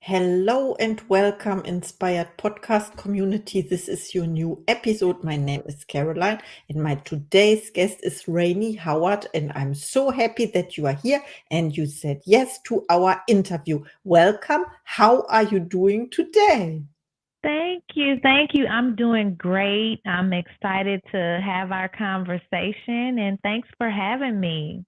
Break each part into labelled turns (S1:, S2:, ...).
S1: Hello and welcome, Inspired Podcast community. This is your new episode. My name is Caroline, and my today's guest is Rainie Howard. And I'm so happy that you are here and you said yes to our interview. Welcome. How are you doing today?
S2: Thank you. Thank you. I'm doing great. I'm excited to have our conversation and thanks for having me.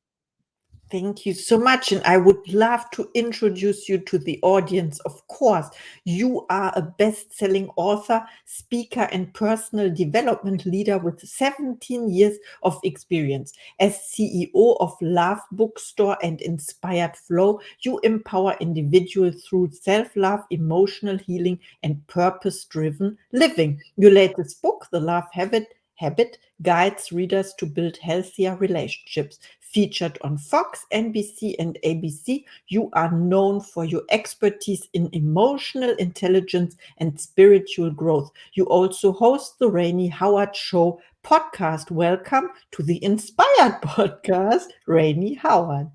S1: Thank you so much. And I would love to introduce you to the audience. Of course, you are a best selling author, speaker, and personal development leader with 17 years of experience. As CEO of Love Bookstore and Inspired Flow, you empower individuals through self love, emotional healing, and purpose driven living. Your latest book, The Love Habit guides readers to build healthier relationships. Featured on Fox, NBC, and ABC, you are known for your expertise in emotional intelligence and spiritual growth. You also host the Rainie Howard Show podcast. Welcome to the Inspired Podcast, Rainie Howard.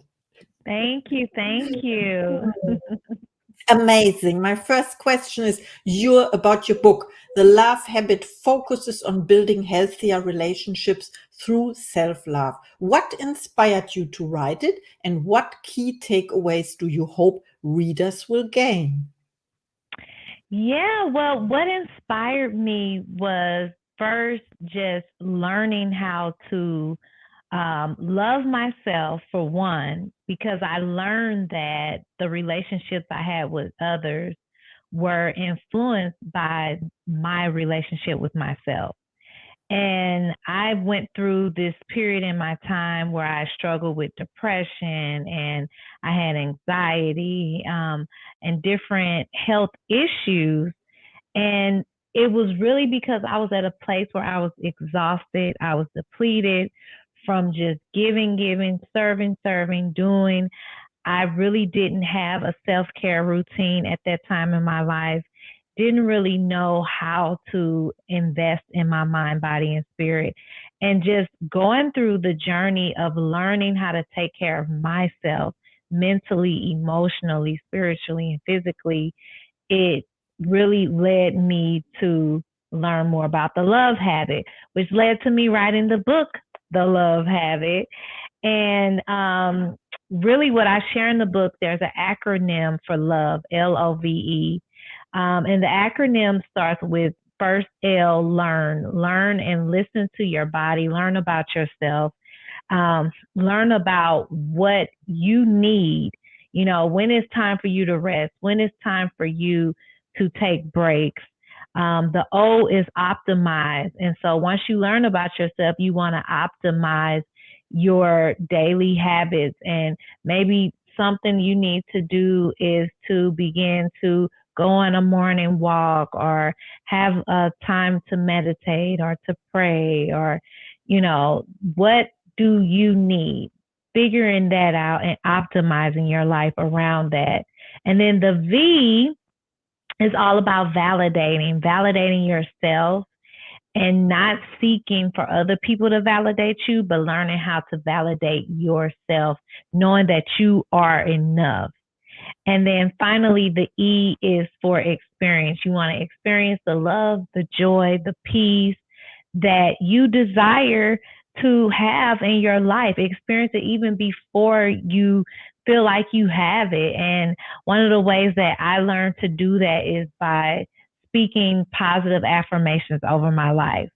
S2: Thank you. Thank you.
S1: Amazing. My first question is about your book. The Love Habit focuses on building healthier relationships through self-love. What inspired you to write it, and what key takeaways do you hope readers will gain?
S2: Yeah, well, what inspired me was first just learning how to love myself for one, because I learned that the relationships I had with others were influenced by my relationship with myself. And I went through this period in my time where I struggled with depression and I had anxiety and different health issues. And it was really because I was at a place where I was exhausted, I was depleted from just giving, serving, doing. I really didn't have a self care routine at that time in my life. Didn't really know how to invest in my mind, body, and spirit. And just going through the journey of learning how to take care of myself mentally, emotionally, spiritually, and physically, it really led me to learn more about the love habit, which led to me writing the book, The Love Habit. And really, what I share in the book, there's an acronym for love, LOVE. And the acronym starts with first L, learn. Learn and listen to your body, learn about yourself, learn about what you need. You know, when it's time for you to rest, when it's time for you to take breaks. The O is optimize. And so once you learn about yourself, you want to optimize your daily habits. And maybe something you need to do is to begin to go on a morning walk or have a time to meditate or to pray or, what do you need? Figuring that out and optimizing your life around that. And then the V is all about validating yourself and not seeking for other people to validate you, but learning how to validate yourself, knowing that you are enough. And then finally, the E is for experience. You want to experience the love, the joy, the peace that you desire to have in your life. Experience it even before you feel like you have it. And one of the ways that I learned to do that is by speaking positive affirmations over my life.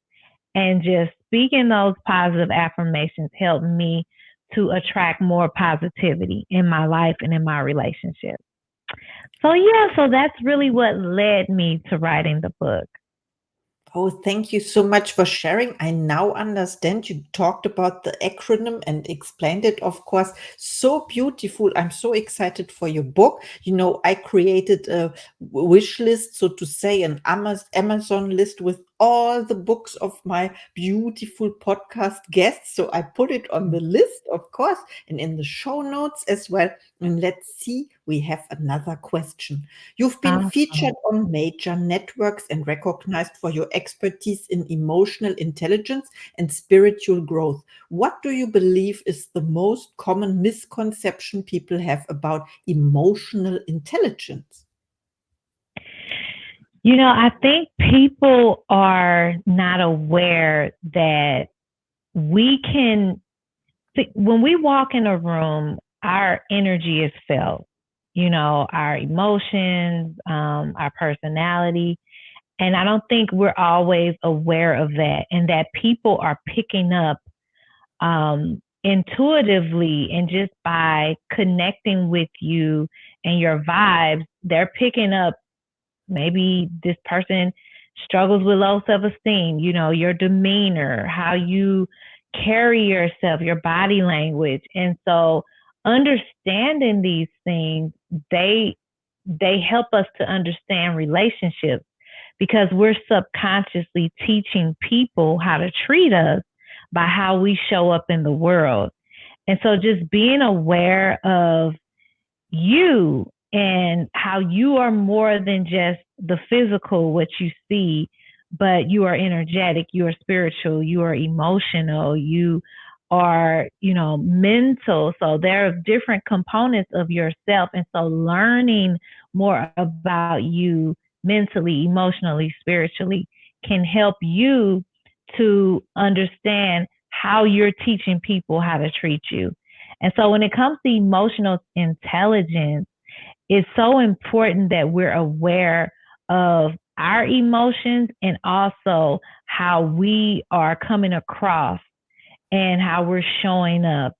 S2: And just speaking those positive affirmations helped me to attract more positivity in my life and in my relationship. So, yeah, so that's really what led me to writing the book.
S1: Oh, thank you so much for sharing. I now understand. You talked about the acronym and explained it, of course. So beautiful. I'm so excited for your book. I created a wish list, so to say, an Amazon list with all the books of my beautiful podcast guests. So I put it on the list, of course, and in the show notes as well. And let's see, we have another question. You've been featured
S2: Awesome.
S1: on major networks and recognized for your expertise in emotional intelligence and spiritual growth. What do you believe is the most common misconception people have about emotional intelligence?
S2: I think people are not aware that we can, when we walk in a room, our energy is felt, our emotions, our personality. And I don't think we're always aware of that, and that people are picking up intuitively, and just by connecting with you and your vibes, they're picking up maybe this person struggles with low self esteem, your demeanor, how you carry yourself, your body language. And so understanding these things, they help us to understand relationships, because we're subconsciously teaching people how to treat us by how we show up in the world. And so just being aware of you and how you are more than just the physical, what you see, but you are energetic, you are spiritual, you are emotional, you are, mental. So there are different components of yourself. And so learning more about you mentally, emotionally, spiritually can help you to understand how you're teaching people how to treat you. And so when it comes to emotional intelligence, it's so important that we're aware of our emotions, and also how we are coming across and how we're showing up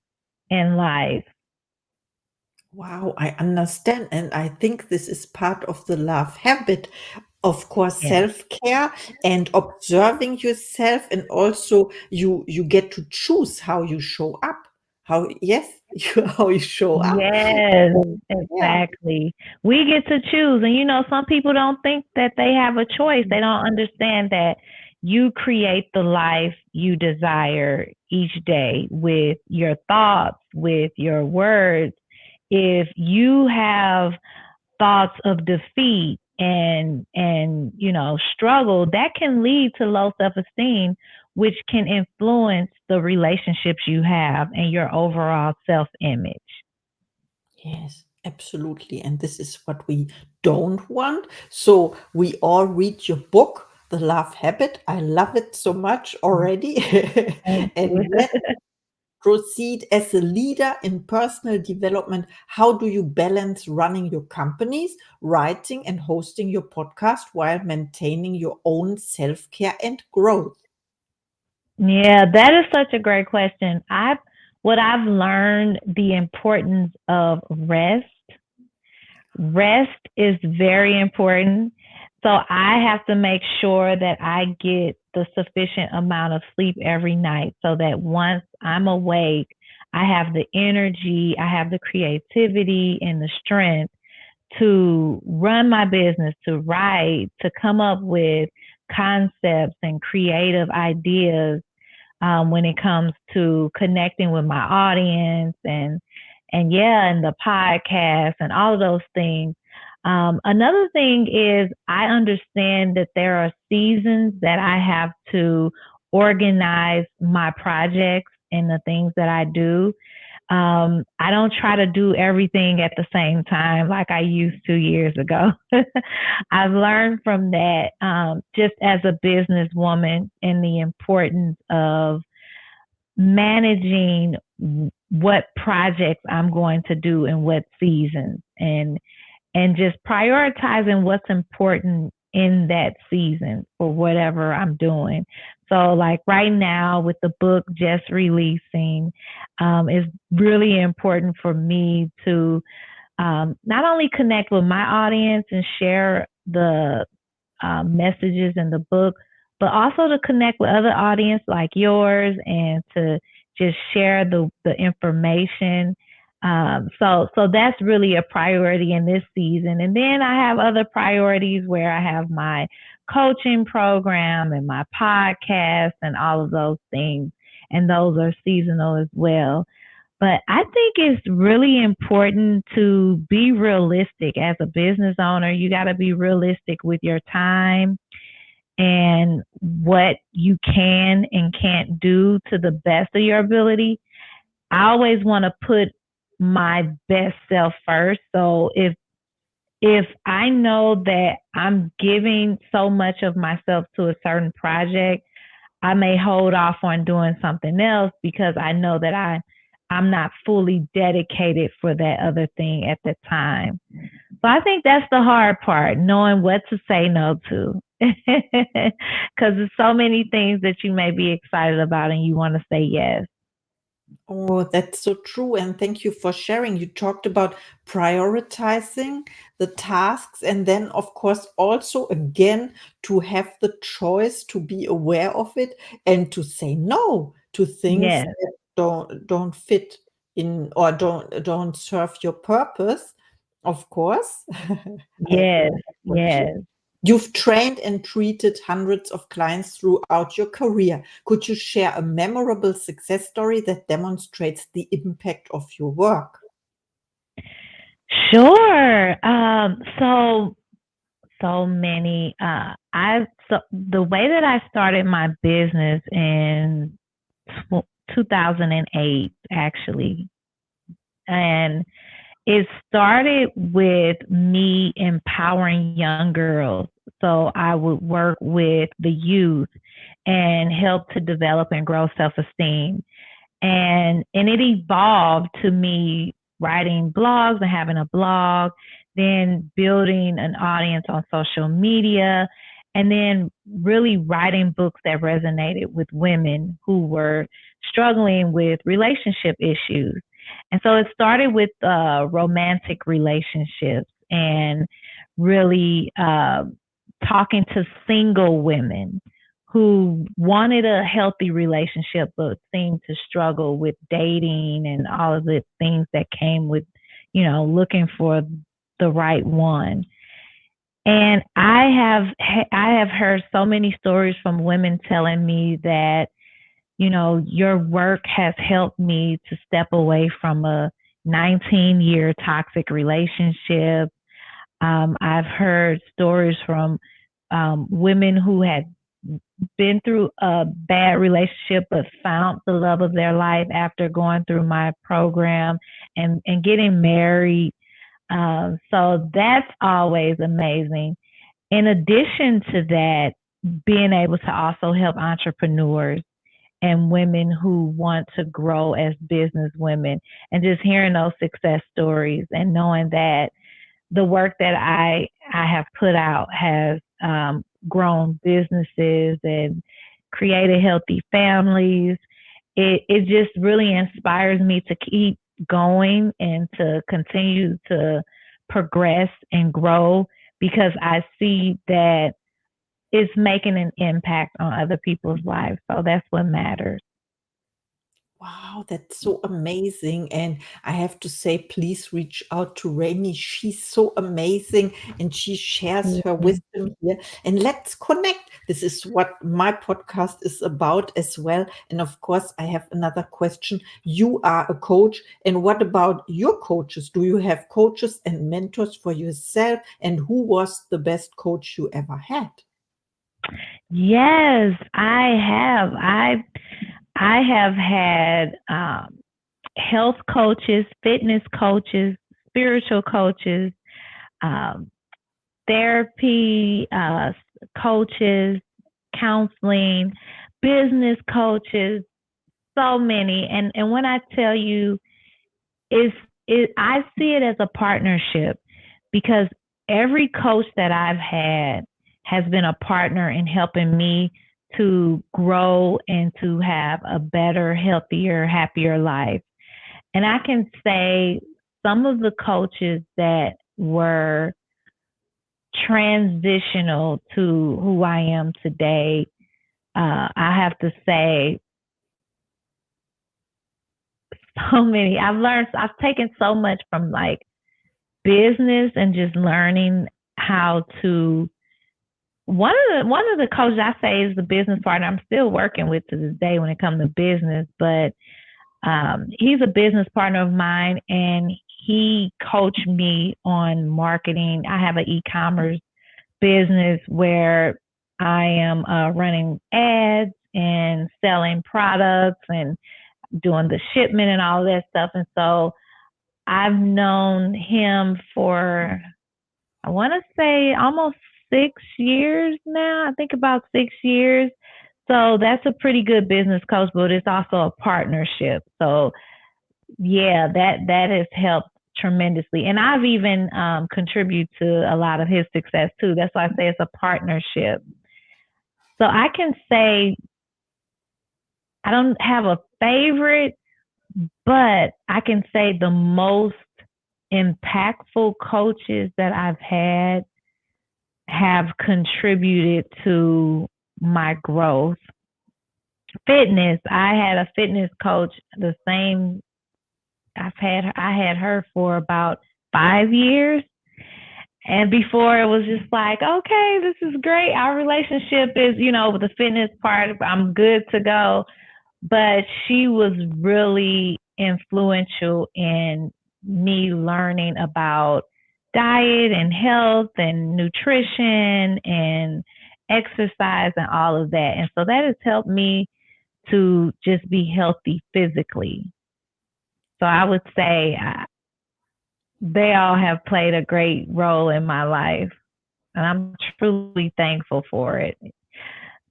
S2: in life.
S1: Wow, I understand. And I think this is part of the love habit. Of course,
S2: Yeah.
S1: self-care and observing yourself, and also you get to choose how you show up. How, yes, how you show up.
S2: Yes,
S1: And yeah,
S2: exactly. We get to choose. And some people don't think that they have a choice. They don't understand that you create the life you desire each day with your thoughts, with your words. If you have thoughts of defeat and struggle, that can lead to low self-esteem, which can influence the relationships you have and your overall self-image.
S1: yes, absolutely. And this is what we don't want. So we all read your book, The Love Habit. I love it so much already.
S2: Thank you.
S1: And let's proceed as a leader in personal development. How do you balance running your companies, writing and hosting your podcast while maintaining your own self-care and growth?
S2: Yeah, that is such a great question. I've learned the importance of rest. Rest is very important. So I have to make sure that I get the sufficient amount of sleep every night, so that once I'm awake, I have the energy, I have the creativity and the strength to run my business, to write, to come up with concepts and creative ideas, when it comes to connecting with my audience, and yeah, and the podcast and all of those things. Another thing is, I understand that there are seasons that I have to organize my projects and the things that I do. I don't try to do everything at the same time like I used 2 years ago. I've learned from that, just as a businesswoman, and the importance of managing what projects I'm going to do in what seasons, and just prioritizing what's important in that season for whatever I'm doing. So, like right now, with the book just releasing, it's really important for me to not only connect with my audience and share the messages in the book, but also to connect with other audience like yours, and to just share the information. So that's really a priority in this season. And then I have other priorities where I have my coaching program and my podcast and all of those things. And those are seasonal as well. But I think it's really important to be realistic as a business owner. You got to be realistic with your time and what you can and can't do to the best of your ability. I always want to put my best self first. So if if I know that I'm giving so much of myself to a certain project, I may hold off on doing something else because I know that I'm not fully dedicated for that other thing at the time. So I think that's the hard part, knowing what to say no to. Because there's so many things that you may be excited about and you want to say yes.
S1: Oh, that's so true. And thank you for sharing. You talked about prioritizing the tasks, and then, of course, also again to have the choice to be aware of it and to say no to things
S2: Yes,
S1: that don't fit in or don't serve your purpose. Of course, I have
S2: yes,
S1: another question.
S2: yes.
S1: You've trained and treated hundreds of clients throughout your career. Could you share a memorable success story that demonstrates the impact of your work?
S2: Sure. So many. So the way that I started my business in 2008, actually, and it started with me empowering young girls. So I would work with the youth and help to develop and grow self-esteem. And it evolved to me writing blogs and having a blog, then building an audience on social media, and then really writing books that resonated with women who were struggling with relationship issues. And so it started with romantic relationships and really talking to single women who wanted a healthy relationship but seemed to struggle with dating and all of the things that came with, looking for the right one. And I have heard so many stories from women telling me that, your work has helped me to step away from a 19-year toxic relationship. I've heard stories from women who had been through a bad relationship but found the love of their life after going through my program and getting married. So that's always amazing. In addition to that, being able to also help entrepreneurs and women who want to grow as business women, and just hearing those success stories and knowing that the work that I have put out has grown businesses and created healthy families. It just really inspires me to keep going and to continue to progress and grow because I see that it's making an impact on other people's lives. So that's what matters.
S1: Wow, that's so amazing. And I have to say, please reach out to Rainy. She's so amazing and she shares her
S2: Yeah.
S1: wisdom here. And let's connect. This is what my podcast is about as well. And of course, I have another question. You are a coach. And what about your coaches? Do you have coaches and mentors for yourself? And who was the best coach you ever had?
S2: Yes, I have. I have had health coaches, fitness coaches, spiritual coaches, um, therapy coaches, counseling, business coaches, so many. And when I tell you, is I see it as a partnership because every coach that I've had has been a partner in helping me to grow and to have a better, healthier, happier life. And I can say some of the coaches that were transitional to who I am today, I have to say so many. I've taken so much from like business and just learning how to. One of the coaches I say is the business partner I'm still working with to this day when it comes to business, but he's a business partner of mine and he coached me on marketing. I have an e-commerce business where I am running ads and selling products and doing the shipment and all that stuff. And so I've known him for I want to say almost 6 years now. I think about 6 years. So that's a pretty good business coach, but it's also a partnership. So yeah, that has helped tremendously. And I've even contributed to a lot of his success too. That's why I say it's a partnership. So I can say I don't have a favorite, but I can say the most impactful coaches that I've had have contributed to my growth. Fitness, I had a fitness coach, the same I had her for about 5 years. And before it was just like, okay, this is great. Our relationship is, with the fitness part, I'm good to go. But she was really influential in me learning about diet and health and nutrition and exercise and all of that. And so that has helped me to just be healthy physically. So I would say they all have played a great role in my life, and I'm truly thankful for it.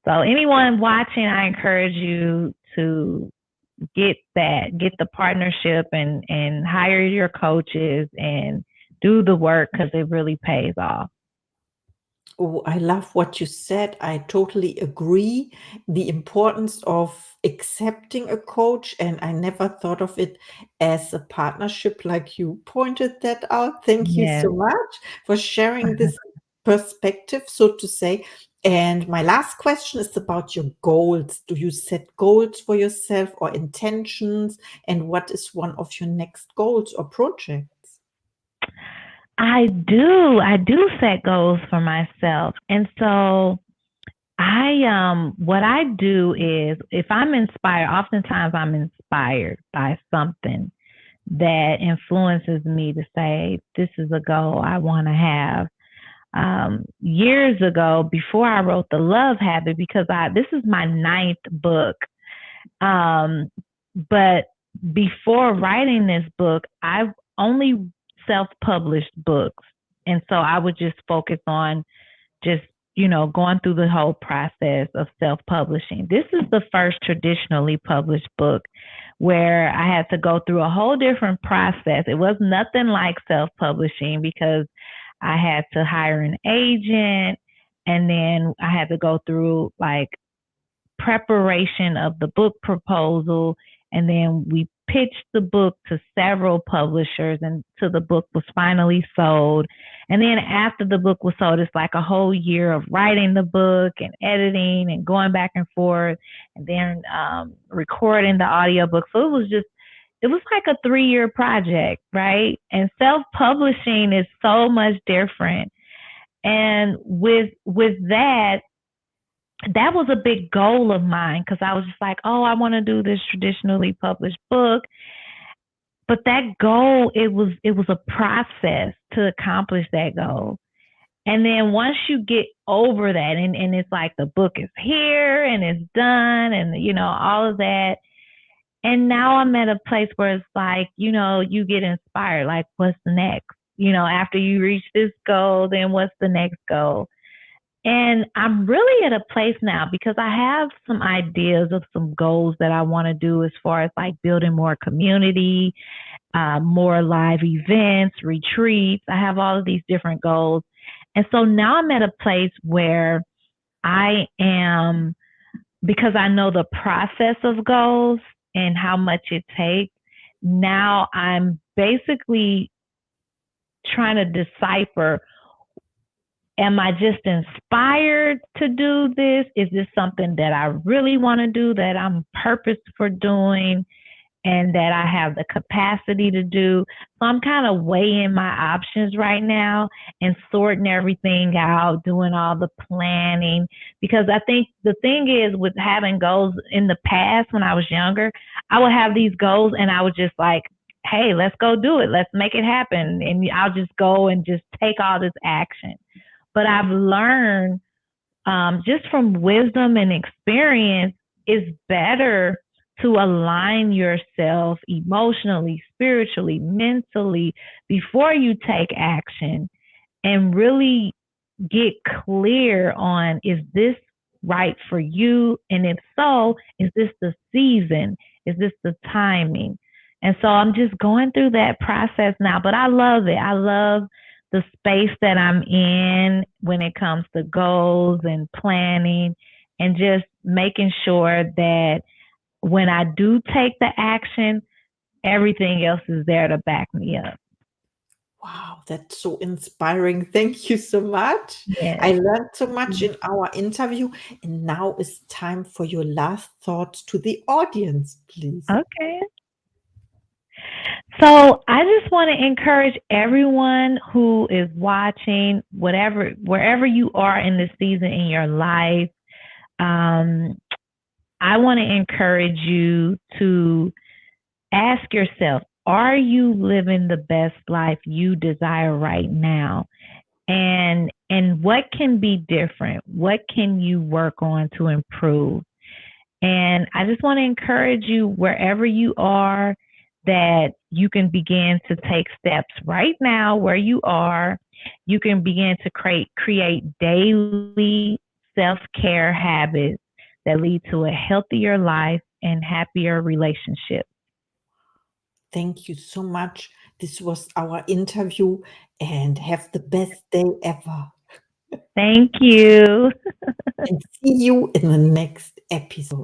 S2: So anyone watching, I encourage you to get the partnership and hire your coaches and do the work because it really pays off.
S1: Oh, I love what you said. I totally agree. The importance of accepting a coach, and I never thought of it as a partnership like you pointed that out. Thank you
S2: Yes.
S1: so much for sharing this perspective, so to say. And my last question is about your goals. Do you set goals for yourself or intentions? And what is one of your next goals or projects?
S2: I do. I do set goals for myself. And so what I do is if I'm inspired, oftentimes I'm inspired by something that influences me to say, this is a goal I want to have. Years ago, before I wrote The Love Habit, because this is my ninth book. Um, but before writing this book, I've only self-published books. And so I would just focus on just, going through the whole process of self-publishing. This is the first traditionally published book where I had to go through a whole different process. It was nothing like self-publishing because I had to hire an agent, and then I had to go through like preparation of the book proposal, and then we pitched the book to several publishers until the book was finally sold. And then after the book was sold, it's like a whole year of writing the book and editing and going back and forth, and then recording the audiobook. So it was like a 3-year project, right? And self-publishing is so much different. And with that was a big goal of mine because I was just like, oh, I want to do this traditionally published book. But that goal, it was a process to accomplish that goal. And then once you get over that, and it's like the book is here and it's done, and all of that. And now I'm at a place where it's like, you get inspired. Like, what's next? After you reach this goal, then what's the next goal? And I'm really at a place now because I have some ideas of some goals that I want to do as far as like building more community, more live events, retreats. I have all of these different goals. And so now I'm at a place where I am, because I know the process of goals and how much it takes. Now I'm basically trying to decipher, am I just inspired to do this? Is this something that I really want to do, that I'm purposed for doing, and that I have the capacity to do? So I'm kind of weighing my options right now and sorting everything out, doing all the planning. Because I think the thing is with having goals in the past, when I was younger, I would have these goals and I would just like, hey, let's go do it. Let's make it happen. And I'll just go and just take all this action. But I've learned just from wisdom and experience, it's better to align yourself emotionally, spiritually, mentally before you take action. and really get clear on, is this right for you? And if so, is this the season? Is this the timing? And so I'm just going through that process now, but I love it. I love the space that I'm in when it comes to goals and planning, and just making sure that when I do take the action, everything else is there to back me up.
S1: Wow, that's so inspiring. Thank you so much.
S2: Yes.
S1: I learned so much in our interview, and now it's time for your last thoughts to the audience, please.
S2: Okay. So I just want to encourage everyone who is watching, whatever, wherever you are in this season in your life, um, I want to encourage you to ask yourself, are you living the best life you desire right now? And what can be different? What can you work on to improve? And I just want to encourage you, wherever you are, that you can begin to take steps right now where you are. You can begin to create daily self-care habits that lead to a healthier life and happier relationships.
S1: Thank you so much. This was our interview, and have the best day ever.
S2: Thank you.
S1: And see you in the next episode.